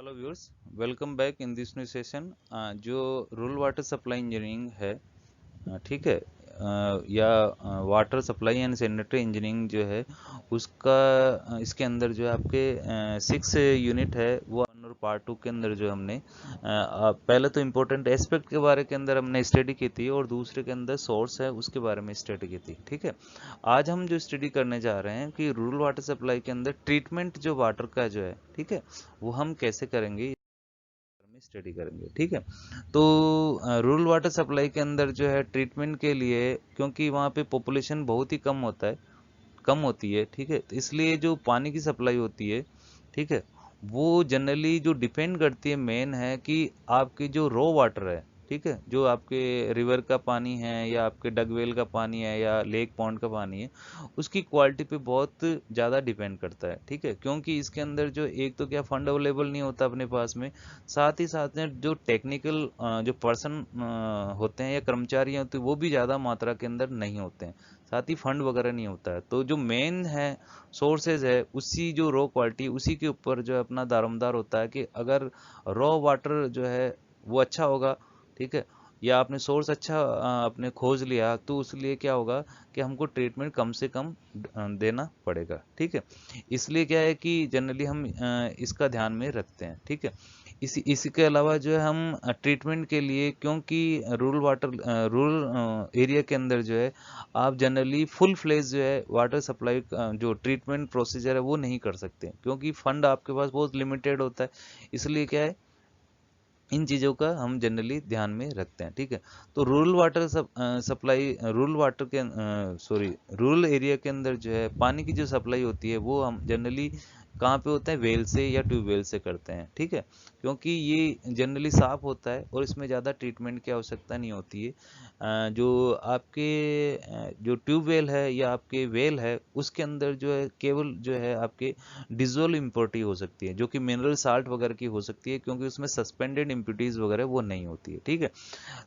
Hello viewers, welcome back in this new session. जो rural water supply engineering है, ठीक है, या water supply and sanitary engineering जो है उसका इसके अंदर जो है आपके 6 यूनिट है वो और पार्ट 2 के अंदर जो हमने पहले तो इम्पोर्टेंट एस्पेक्ट के बारे के अंदर हमने स्टडी की थी और दूसरे के अंदर सोर्स है उसके बारे में स्टडी की थी। ठीक है, आज हम जो स्टडी करने जा रहे हैं कि रूरल वाटर सप्लाई के अंदर ट्रीटमेंट जो वाटर का जो है, ठीक है, वो हम कैसे करेंगे में स्टडी करेंगे। ठीक है, तो रूरल वाटर सप्लाई के अंदर जो है ट्रीटमेंट के लिए, क्योंकि वहाँ पे पॉपुलेशन बहुत ही कम होता है, कम होती है, ठीक है, तो इसलिए जो पानी की सप्लाई होती है, ठीक है, वो जनरली जो डिपेंड करती है मेन है कि आपकी जो रो वाटर है, ठीक है, जो आपके रिवर का पानी है या आपके डगवेल का पानी है या लेक पॉन्ड का पानी है, उसकी क्वालिटी पे बहुत ज़्यादा डिपेंड करता है। ठीक है, क्योंकि इसके अंदर जो एक तो क्या फंड अवेलेबल नहीं होता अपने पास में, साथ ही साथ में जो टेक्निकल जो पर्सन होते हैं या कर्मचारी होते हैं वो भी ज़्यादा मात्रा के अंदर नहीं होते हैं, साथ ही फंड वगैरह नहीं होता है। तो जो मेन है सोर्सेज है उसी जो रॉ क्वालिटी उसी के ऊपर जो है अपना दारोमदार होता है कि अगर रॉ वाटर जो है वो अच्छा होगा, ठीक है, या आपने सोर्स अच्छा आपने खोज लिया तो उसलिए क्या होगा कि हमको ट्रीटमेंट कम से कम देना पड़ेगा। ठीक है, इसलिए क्या है कि जनरली हम इसका ध्यान में रखते हैं। ठीक है, इसी के अलावा जो है हम ट्रीटमेंट के लिए, क्योंकि रूरल एरिया के अंदर जो है आप जनरली फुल फ्लेज जो है वाटर सप्लाई जो ट्रीटमेंट प्रोसीजर है वो नहीं कर सकते, क्योंकि फंड आपके पास बहुत लिमिटेड होता है। इसलिए क्या है, इन चीज़ों का हम जनरली ध्यान में रखते हैं। ठीक है, तो rural water supply rural water के सॉरी रूरल एरिया के अंदर जो है पानी की जो सप्लाई होती है वो हम जनरली कहाँ पे होता है, वेल से या ट्यूबवेल से करते हैं। ठीक है, क्योंकि ये जनरली साफ होता है और इसमें ज़्यादा ट्रीटमेंट की आवश्यकता नहीं होती है। जो आपके जो ट्यूबवेल है या आपके वेल है उसके अंदर जो है केवल जो है आपके डिजोल्व इम्प्योरिटी हो सकती है, जो कि मिनरल साल्ट वगैरह की हो सकती है, क्योंकि उसमें सस्पेंडेड इम्प्योरिटीज वगैरह वो नहीं होती है। ठीक है,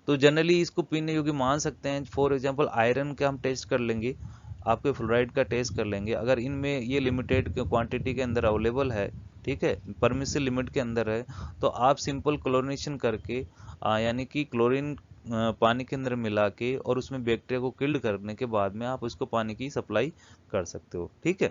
तो जनरली इसको पीने योग्य मान सकते हैं। फॉर एग्जांपल आयरन का हम टेस्ट कर लेंगे, आपके फ्लोराइड का टेस्ट कर लेंगे, अगर इनमें ये लिमिटेड क्वांटिटी के अंदर अवेलेबल है, ठीक है, परमिसिबल लिमिट के अंदर है, तो आप सिंपल क्लोरीनेशन करके यानी कि क्लोरीन पानी के अंदर मिला के और उसमें बैक्टीरिया को किल्ड करने के बाद में आप उसको पानी की सप्लाई कर सकते हो। ठीक है,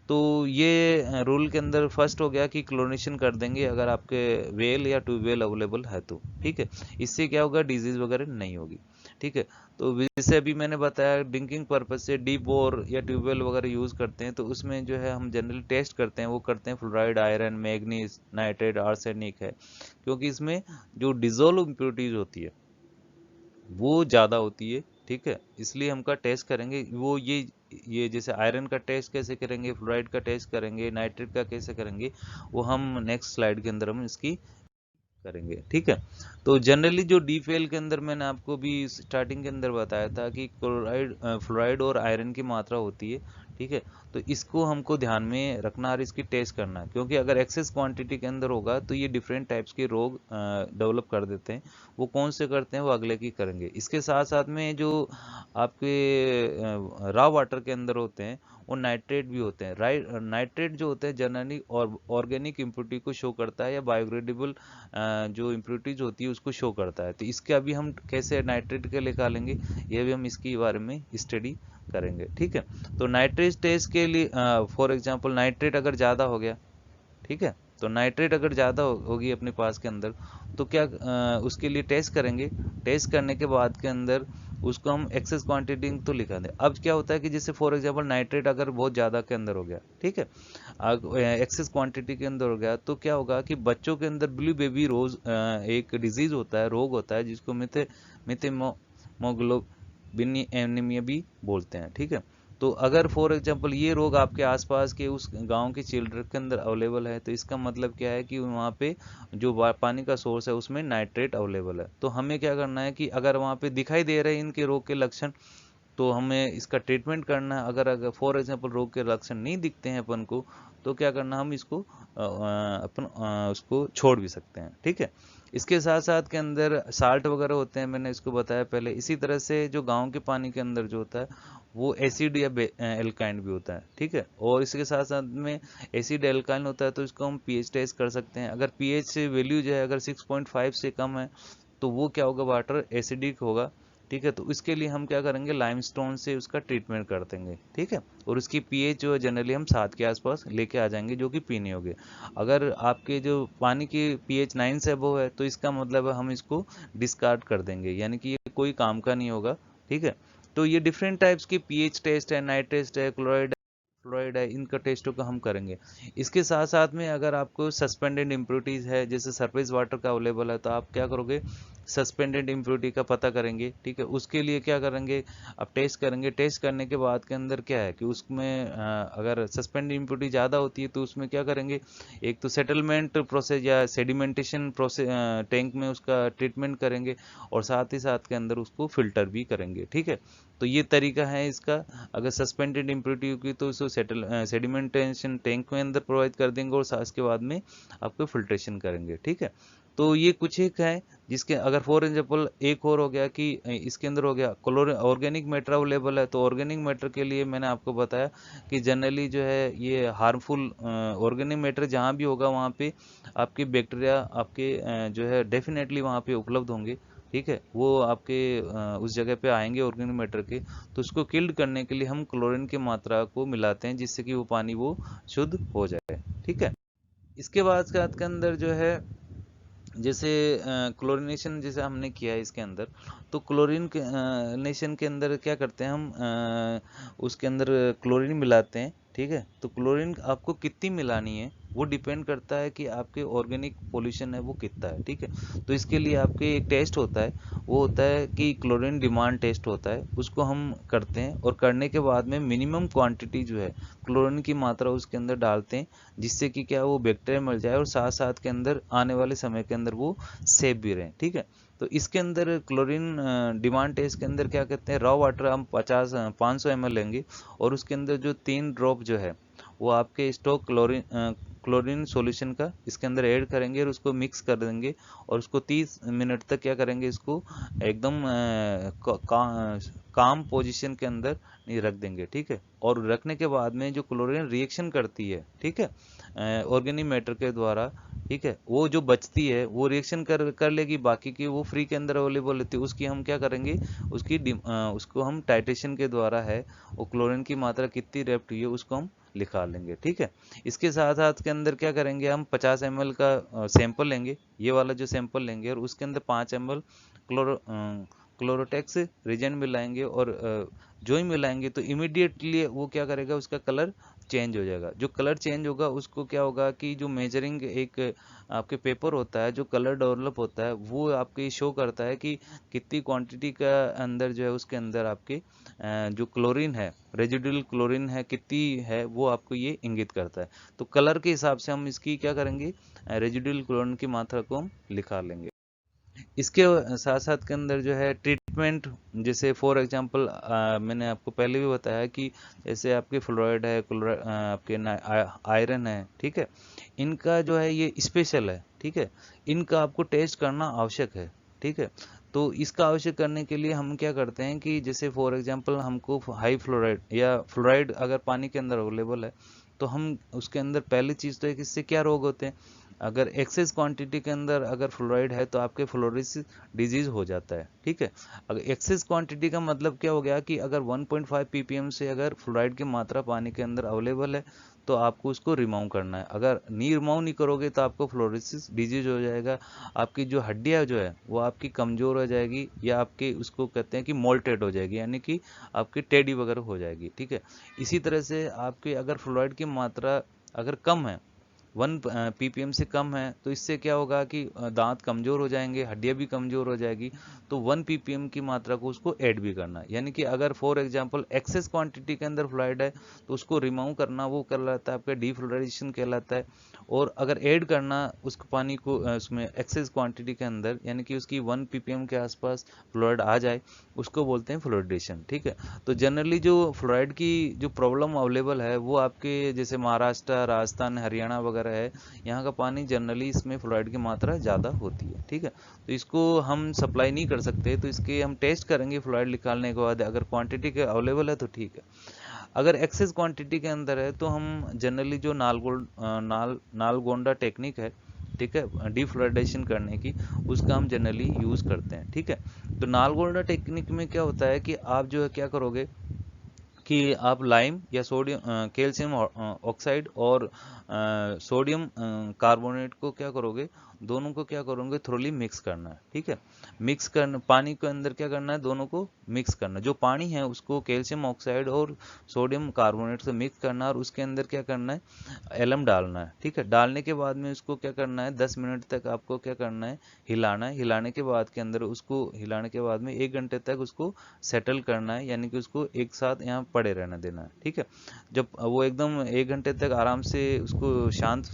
तो ये रूल के अंदर फर्स्ट हो गया कि क्लोरीनेशन कर देंगे अगर आपके वेल या ट्यूबवेल अवेलेबल है तो। ठीक है, इससे क्या होगा, डिजीज वगैरह नहीं होगी। ठीक है, तो जैसे अभी मैंने बताया ड्रिंकिंग पर्पज से डीप बोर या ट्यूबवेल वगैरह यूज करते हैं, तो उसमें जो है हम जनरली टेस्ट करते हैं, वो करते हैं fluoride, iron, manganese, nitrate, arsenic है, क्योंकि इसमें जो डिजोल्व इम्प्योरिटीज होती है वो ज़्यादा होती है। ठीक है, इसलिए हमका टेस्ट करेंगे वो ये जैसे आयरन का टेस्ट कैसे करेंगे, फ्लोराइड का टेस्ट करेंगे, नाइट्रेट का कैसे करेंगे, वो हम नेक्स्ट स्लाइड के अंदर हम इसकी करेंगे। ठीक है, तो जनरली जो डी फेल के अंदर मैंने आपको भी स्टार्टिंग के अंदर बताया था कि क्लोराइड फ्लोराइड और आयरन की मात्रा होती है। ठीक है, तो इसको हमको ध्यान में रखना और इसकी टेस्ट करना, क्योंकि अगर एक्सेस क्वांटिटी के अंदर होगा तो ये डिफरेंट टाइप्स के रोग डेवलप कर देते हैं। वो कौन से करते हैं वो अगले की करेंगे। इसके साथ साथ में जो आपके रॉ वाटर के अंदर होते हैं वो नाइट्रेट भी होते हैं। राइट, नाइट्रेट जो होते हैं जनरली ऑर्गेनिक इम्प्योरिटी को शो करता है या बायोडिग्रेडेबल जो इम्प्योरिटीज होती है उसको शो करता है। तो इसके अभी हम कैसे नाइट्रेट के निकालेंगे ये भी हम इसके बारे में स्टडी करेंगे। ठीक है, तो नाइट्रेट टेस्ट के लिए फॉर एग्जांपल नाइट्रेट अगर ज़्यादा हो गया, ठीक है, तो नाइट्रेट अगर ज़्यादा होगी अपने पास के अंदर तो क्या उसके लिए टेस्ट करेंगे। टेस्ट करने के बाद के अंदर उसको हम एक्सेस क्वांटिटी तो लिखा दें। अब क्या होता है कि जैसे फॉर एग्जांपल नाइट्रेट अगर बहुत ज़्यादा के अंदर हो गया, ठीक है, एक्सेस क्वांटिटी के अंदर हो गया, तो क्या होगा कि बच्चों के अंदर ब्लू बेबी रोज एक डिजीज होता है, रोग होता है, जिसको मिथेमोग्लोबिन एनीमिया भी बोलते हैं। ठीक है, तो अगर फॉर एग्जांपल ये रोग आपके आसपास के उस गांव के चिल्ड्रन के अंदर अवेलेबल है, तो इसका मतलब क्या है कि वहाँ पे जो पानी का सोर्स है उसमें नाइट्रेट अवेलेबल है। तो हमें क्या करना है कि अगर वहाँ पे दिखाई दे रहे हैं इनके रोग के लक्षण, तो हमें इसका ट्रीटमेंट करना है। अगर अगर फॉर एग्जांपल रोग के लक्षण नहीं दिखते हैं अपन को, तो क्या करना, हम इसको अपन उसको छोड़ भी सकते हैं। ठीक है, इसके साथ साथ के अंदर साल्ट वगैरह होते हैं, मैंने इसको बताया पहले। इसी तरह से जो गांव के पानी के अंदर जो होता है वो एसिड या एल्काइन भी होता है। ठीक है, और इसके साथ साथ में एसिड एल्काइन होता है तो इसको हम पीएच टेस्ट कर सकते हैं। अगर पीएच वैल्यू जो है अगर 6.5 से कम है तो वो क्या होगा, वाटर एसिडिक होगा। ठीक है, तो इसके लिए हम क्या करेंगे, लाइमस्टोन से उसका ट्रीटमेंट कर देंगे। ठीक है, और उसकी पीएच जो है जनरली हम 7 के आसपास लेके आ जाएंगे, जो कि पीने होंगे। अगर आपके जो पानी की पीएच 9 से अबव है तो इसका मतलब है हम इसको डिस्कार्ड कर देंगे, यानी कि ये कोई काम का नहीं होगा। ठीक है, तो ये डिफरेंट टाइप्स की पीएच टेस्ट है, नाइट टेस्ट है, फ्लोराइड है, इनका टेस्टों का हम करेंगे। इसके साथ साथ में अगर आपको सस्पेंडेड इम्प्योरिटीज है, जैसे सरफेस वाटर का अवेलेबल है, तो आप क्या करोगे, सस्पेंडेड इम्प्योरिटी का पता करेंगे। ठीक है, उसके लिए क्या करेंगे, आप टेस्ट करेंगे। टेस्ट करने के बाद के अंदर क्या है कि उसमें अगर सस्पेंडेड इम्प्योरिटी ज़्यादा होती है तो उसमें क्या करेंगे, एक तो सेटलमेंट प्रोसेस या सेडिमेंटेशन प्रोसेस, टैंक में उसका ट्रीटमेंट करेंगे, और साथ ही साथ के अंदर उसको फिल्टर भी करेंगे। ठीक है, तो ये तरीका है इसका। अगर सस्पेंडेड इम्प्योरिटी होगी तो उसको सेडिमेंटेशन टैंक में अंदर प्रोवाइड कर देंगे, और साथ के बाद में आपको फिल्ट्रेशन करेंगे। ठीक है, तो ये कुछ एक है जिसके, अगर फॉर एग्जाम्पल एक और हो गया कि इसके अंदर हो गया क्लोर ऑर्गेनिक मैटर अवेलेबल है, तो ऑर्गेनिक मैटर के लिए मैंने आपको बताया कि जनरली जो है ये हार्मफुल ऑर्गेनिक मैटर जहाँ भी होगा वहाँ पे आपके बैक्टीरिया आपके जो है डेफिनेटली वहाँ पे उपलब्ध होंगे। ठीक है, वो आपके उस जगह पे आएंगे ऑर्गेनिक मैटर के, तो उसको किल्ड करने के लिए हम क्लोरीन की मात्रा को मिलाते हैं, जिससे कि वो पानी वो शुद्ध हो जाए। ठीक है, इसके बाद के अंदर जो है जैसे क्लोरीनेशन जैसे हमने किया है इसके अंदर, तो क्लोरीन के नेशन के अंदर क्या करते हैं हम, उसके अंदर क्लोरीन मिलाते हैं। ठीक है, तो क्लोरीन आपको कितनी मिलानी है वो डिपेंड करता है कि आपके ऑर्गेनिक पोल्यूशन है वो कितना है। ठीक है, तो इसके लिए आपके एक टेस्ट होता है, वो होता है कि क्लोरीन डिमांड टेस्ट होता है, उसको हम करते हैं, और करने के बाद में मिनिमम क्वांटिटी जो है क्लोरीन की मात्रा उसके अंदर डालते हैं, जिससे कि क्या वो बैक्टीरिया मर जाए और साथ साथ के अंदर आने वाले समय के अंदर वो सेफ भी रहें। ठीक है, तो इसके अंदर क्लोरीन डिमांड टेस्ट के अंदर क्या कहते हैं, रॉ वाटर हम 500 ml लेंगे, और उसके अंदर जो 3 ड्रॉप जो है वो आपके स्टॉक क्लोरीन सॉल्यूशन का इसके अंदर ऐड करेंगे, और उसको मिक्स कर देंगे, और उसको 30 मिनट तक क्या करेंगे, इसको एकदम काम पोजीशन के अंदर नहीं रख देंगे। ठीक है, और रखने के बाद में जो क्लोरीन रिएक्शन करती है, ठीक है, ऑर्गेनिक मैटर के द्वारा, ठीक है, वो जो बचती है वो रिएक्शन कर लेगी, बाकी की वो फ्री के अंदर अवेलेबल होती है, उसकी हम क्या करेंगे, उसको हम टाइट्रेशन के द्वारा है, वो क्लोरीन की मात्रा कितनी रेप्ट हुई है उसको हम लिखा लेंगे। ठीक है, इसके साथ साथ के अंदर क्या करेंगे, हम 50 ml का सैंपल लेंगे, ये वाला जो सैंपल लेंगे, और उसके अंदर 5 ml क्लोरोटेक्स रिजेंट मिलाएंगे, और जो ही मिलाएंगे तो इमीडिएटली वो क्या करेगा, उसका कलर चेंज हो जाएगा। जो कलर चेंज होगा उसको क्या होगा कि जो मेजरिंग एक आपके पेपर होता है, जो कलर डेवलप होता है, वो आपके शो करता है कि कितनी क्वांटिटी का अंदर जो है उसके अंदर आपके जो क्लोरीन है, रेजिडुअल क्लोरीन है कितनी है, वो आपको ये इंगित करता है। तो कलर के हिसाब से हम इसकी क्या करेंगे, रेजिडुअल क्लोरीन की मात्रा को हम लिखा लेंगे। इसके साथ साथ के अंदर जो है ट्रीटमेंट, जैसे फॉर एग्जांपल मैंने आपको पहले भी बताया कि जैसे आपके फ्लोराइड है, आपके आयरन है, ठीक है, इनका जो है ये स्पेशल है। ठीक है, इनका आपको टेस्ट करना आवश्यक है। ठीक है, तो इसका आवश्यक करने के लिए हम क्या करते हैं कि जैसे फॉर एग्जांपल हमको हाई फ्लोराइड या फ्लोराइड अगर पानी के अंदर अवेलेबल है, तो हम उसके अंदर पहली चीज़ तो है कि इससे क्या रोग होते हैं, अगर एक्सेस क्वांटिटी के अंदर अगर फ्लोराइड है तो आपके फ्लोरोसिस डिजीज हो जाता है। ठीक है, अगर एक्सेस क्वांटिटी का मतलब क्या हो गया कि अगर 1.5 ppm से अगर फ्लोराइड की मात्रा पानी के अंदर अवेलेबल है तो आपको उसको रिमूव करना है। अगर रिमूव नहीं करोगे तो आपको फ्लोरोसिस डिजीज हो जाएगा, आपकी जो हड्डियां जो है वो आपकी कमजोर हो जाएगी, या आपके उसको कहते हैं कि मोल्टेड हो जाएगी, यानी कि आपकी टेडी वगैरह हो जाएगी। ठीक है, इसी तरह से आपके अगर फ्लोराइड की मात्रा अगर कम है 1 ppm से कम है, तो इससे क्या होगा कि दांत कमजोर हो जाएंगे, हड्डियां भी कमजोर हो जाएगी। तो 1 ppm की मात्रा को उसको ऐड भी करना, यानी कि अगर फॉर एग्जांपल एक्सेस क्वांटिटी के अंदर फ्लोराइड है तो उसको रिमूव करना, वो कहलाता है आपका डीफ्लोराइजेशन कहलाता है। और अगर ऐड करना उस पानी को उसमें एक्सेस क्वांटिटी के अंदर, यानी कि उसकी 1 ppm के आसपास फ्लोराइड आ जाए, उसको बोलते हैं फ्लोरिडेशन। ठीक है, तो जनरली जो फ्लोराइड की जो प्रॉब्लम अवेलेबल है वो आपके जैसे महाराष्ट्र, राजस्थान, हरियाणा वगैरह है, यहाँ का पानी जनरली इसमें फ्लोराइड की मात्रा ज़्यादा होती है। ठीक है, तो इसको हम सप्लाई नहीं कर सकते, तो इसके हम टेस्ट करेंगे फ्लोराइड निकालने के बाद, अगर क्वांटिटी के अवेलेबल है तो ठीक है। अगर एक्सेस क्वांटिटी के अंदर है तो हम जनरली जो नालगोंडा टेक्निक है, ठीक है, डिफ्लोराइडेशन करने की, उसका हम जनरली यूज करते हैं। ठीक है, तो नालगोंडा टेक्निक में क्या होता है कि आप जो है क्या करोगे कि आप लाइम या सोडियम कैल्शियम ऑक्साइड और सोडियम कार्बोनेट को क्या करोगे, दोनों को क्या करोगे, थ्रोली मिक्स करना है। ठीक है, मिक्स करना, पानी के अंदर क्या करना है, दोनों को मिक्स करना, जो पानी है उसको कैल्शियम ऑक्साइड और सोडियम कार्बोनेट से मिक्स करना, और उसके अंदर क्या करना है, एलम डालना है। ठीक है, डालने के बाद में उसको क्या करना है, 10 मिनट तक आपको क्या करना है, हिलाना है। हिलाने के बाद के अंदर उसको हिलाने के बाद में 1 घंटे तक उसको सेटल करना है, यानी कि उसको एक साथ यहाँ पड़े रहने देना है। ठीक है, जब वो एकदम 1 घंटे तक आराम से उसको शांत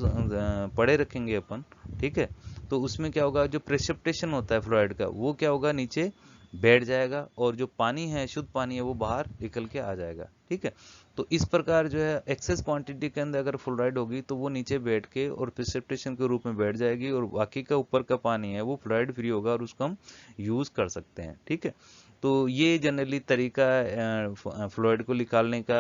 पड़े रखेंगे अपन, ठीक है, तो उसमें क्या होगा, जो प्रेसिपिटेशन होता है फ्लोराइड का, वो क्या होगा, नीचे बैठ जाएगा, और जो पानी है, शुद्ध पानी है, वो बाहर निकल के आ जाएगा। ठीक है, तो इस प्रकार जो है एक्सेस क्वांटिटी के अंदर अगर फ्लोराइड होगी तो वो नीचे बैठ के और प्रेसिपिटेशन के रूप में बैठ जाएगी, और बाकी का ऊपर का पानी है वो फ्लोराइड फ्री होगा, और उसको हम यूज कर सकते हैं। ठीक है, तो ये जनरली तरीका फ्लोराइड को निकालने का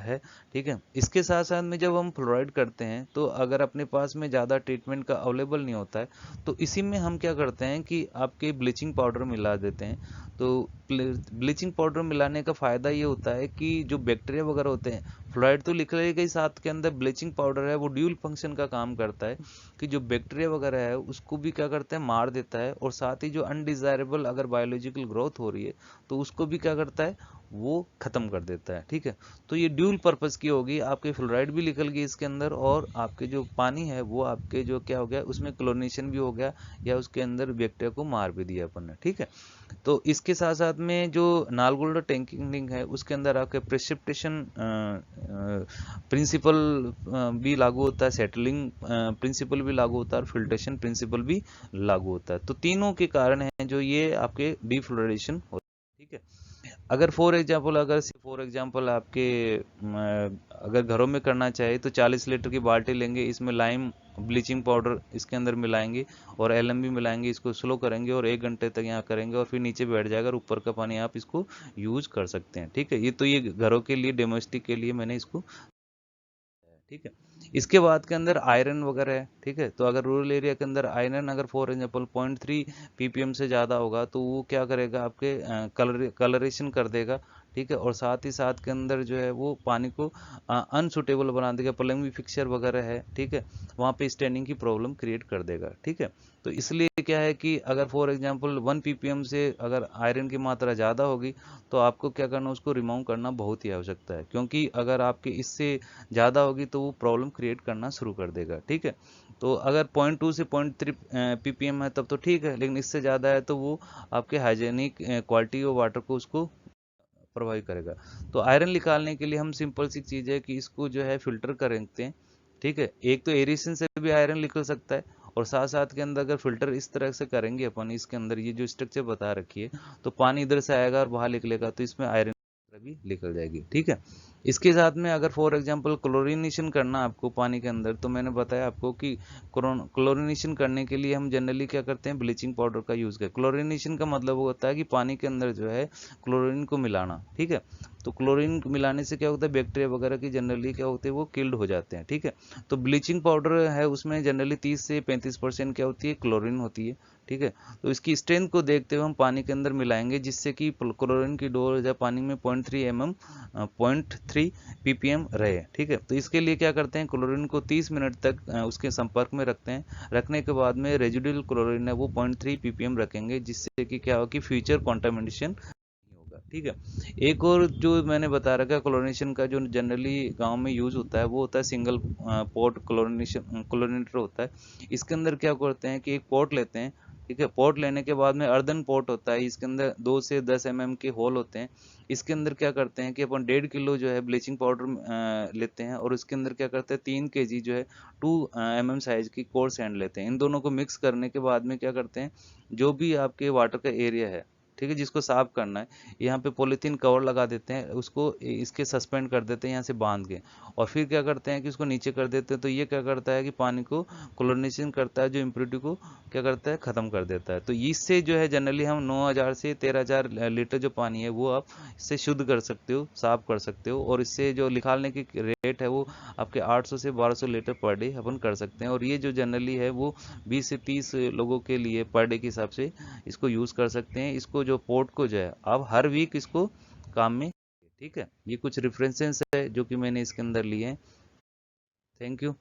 है। ठीक है, इसके साथ साथ में जब हम फ्लोराइड करते हैं तो अगर अपने पास में ज़्यादा ट्रीटमेंट का अवेलेबल नहीं होता है, तो इसी में हम क्या करते हैं कि आपके ब्लीचिंग पाउडर मिला देते हैं। तो ब्लीचिंग पाउडर मिलाने का फ़ायदा ये होता है कि जो बैक्टीरिया वगैरह होते हैं, फ्लोराइड तो निकलेगा ही, साथ के अंदर ब्लीचिंग पाउडर है वो ड्यूल फंक्शन का काम करता है कि जो बैक्टीरिया वगैरह है उसको भी क्या करता है, मार देता है, और साथ ही जो अनडिजायरेबल अगर बायोलॉजिकल ग्रोथ हो रही है तो उसको भी क्या करता है, वो खत्म कर देता है। ठीक है, तो ये ड्यूल पर्पस की होगी, आपके फ्लोराइड भी निकल गई इसके अंदर, और आपके जो पानी है वो आपके जो क्या हो गया, उसमें क्लोरीनेशन भी हो गया, या उसके अंदर बैक्टीरिया को मार भी दिया अपन ने। ठीक है, तो इसके साथ साथ में जो नालगोंडा टेक्निक है उसके अंदर आपके प्रेसिपिटेशन प्रिंसिपल भी लागू होता है, सेटलिंग प्रिंसिपल भी लागू होता है, और फिल्ट्रेशन प्रिंसिपल भी लागू होता है। तो तीनों के कारण हैं जो ये आपके डिफ्लोरेशन होता है। ठीक है, अगर फॉर एग्जांपल आपके अगर घरों में करना चाहे तो 40 लीटर की बाल्टी लेंगे, इसमें लाइम ब्लीचिंग पाउडर इसके अंदर मिलाएंगे और एलएम भी मिलाएंगे, इसको स्लो करेंगे और 1 घंटे तक यहाँ करेंगे, और फिर नीचे बैठ जाएगा, और ऊपर का पानी आप इसको यूज कर सकते हैं। ठीक है, ये घरों के लिए, डोमेस्टिक के लिए मैंने इसको। ठीक है, इसके बाद के अंदर आयरन वगैरह है। ठीक है, तो अगर रूरल एरिया के अंदर आयरन अगर फॉर एग्जांपल 0.3 ppm से ज़्यादा होगा तो वो क्या करेगा, आपके कलरेशन कर देगा। ठीक है, और साथ ही साथ के अंदर जो है वो पानी को अनसुटेबल बना देगा, प्लम्बिंग फिक्सचर वगैरह है, ठीक है, वहाँ पे स्टैंडिंग की प्रॉब्लम क्रिएट कर देगा। ठीक है, तो इसलिए क्या है कि अगर फॉर एग्जांपल 1 ppm से अगर आयरन की मात्रा ज़्यादा होगी तो आपको क्या करना, उसको रिमूव करना बहुत ही आवश्यकता है, क्योंकि अगर आपके इससे ज़्यादा होगी तो वो प्रॉब्लम क्रिएट करना शुरू कर देगा। ठीक है, तो अगर 0.2 से 0.3 ppm है तब तो ठीक है, लेकिन इससे ज़्यादा है तो वो आपके हाइजेनिक क्वालिटी ऑफ वाटर को उसको प्रभावित करेगा। तो आयरन निकालने के लिए हम सिंपल सी चीज़ है कि इसको जो है फिल्टर कर रखते हैं। ठीक है, एक तो एरेशन से भी आयरन निकल सकता है, और साथ साथ के अंदर अगर फिल्टर इस तरह से करेंगे अपन, इसके अंदर ये जो स्ट्रक्चर बता रखी है, तो पानी इधर से आएगा और बाहर निकलेगा, तो इसमें आयरन भी निकल जाएगी। ठीक है, इसके साथ में अगर फॉर एग्जांपल क्लोरीनेशन करना आपको पानी के अंदर, तो मैंने बताया आपको कि क्लोरीनेशन करने के लिए हम जनरली क्या करते हैं, ब्लीचिंग पाउडर का यूज करते हैं। क्लोरीनेशन का मतलब होता है कि पानी के अंदर जो है क्लोरीन को मिलाना। ठीक है, तो क्लोरीन मिलाने से क्या होता है, बैक्टीरिया वगैरह की जनरली क्या होते हैं, वो किल्ड हो जाते हैं। ठीक है, तो ब्लीचिंग पाउडर है उसमें जनरली 30 से 35% क्या होती है, क्लोरीन होती है। ठीक है, तो इसकी स्ट्रेंथ को देखते हुए हम पानी के अंदर मिलाएंगे, जिससे कि क्लोरीन की डोज पानी में 0.3 ppm रहे। ठीक है, तो इसके लिए क्या करते हैं, क्लोरीन को 30 मिनट तक उसके संपर्क में रखते हैं। रखने के बाद में रेजिडुअल क्लोरीन है वो 0.3 ppm रखेंगे, जिससे कि क्या हो कि फ्यूचर कॉन्टामिनेशन नहीं होगा। ठीक है। एक और जो मैंने बता रखा है क्लोरीनेशन का, जो जनरली गांव में यूज होता है, वो होता है सिंगल पोर्ट क्लोरीनेटर होता है। इसके अंदर क्या करते हैं कि एक पोर्ट लेते हैं, ठीक है। पोर्ट लेने के बाद में अर्दन पोर्ट होता है, इसके अंदर 2 से 10 के होल होते हैं। इसके अंदर क्या करते हैं कि अपन 1.5 किलो जो है ब्लीचिंग पाउडर लेते हैं, और इसके अंदर क्या करते हैं 3 kg जो है 2 साइज की कोर्स सैंड लेते हैं। इन दोनों को मिक्स करने के बाद में क्या करते हैं, जो भी आपके वाटर का एरिया है, ठीक है, जिसको साफ करना है, यहाँ पे पॉलीथीन कवर लगा देते हैं, उसको इसके सस्पेंड कर देते हैं यहाँ से बांध के, और फिर क्या करते हैं कि उसको नीचे कर देते हैं। तो ये क्या करता है कि पानी को क्लोरीनेशन करता है, जो इम्प्योरिटी को क्या करता है, खत्म कर देता है। तो इससे जो है जनरली हम 9,000 से 13,000 लीटर जो पानी है वो आप इससे शुद्ध कर सकते हो, साफ कर सकते हो। और इससे जो निकालने की रेट है वो आपके 800 से 1200 लीटर पर डे अपन कर सकते हैं। और ये जो जनरली है वो 20 से 30 लोगों के लिए पर डे के हिसाब से इसको यूज कर सकते हैं। इसको जो पोर्ट को जो है आप हर वीक इसको काम में, ठीक है। ये कुछ रेफरेंसेस है जो कि मैंने इसके अंदर लिए हैं। Thank you.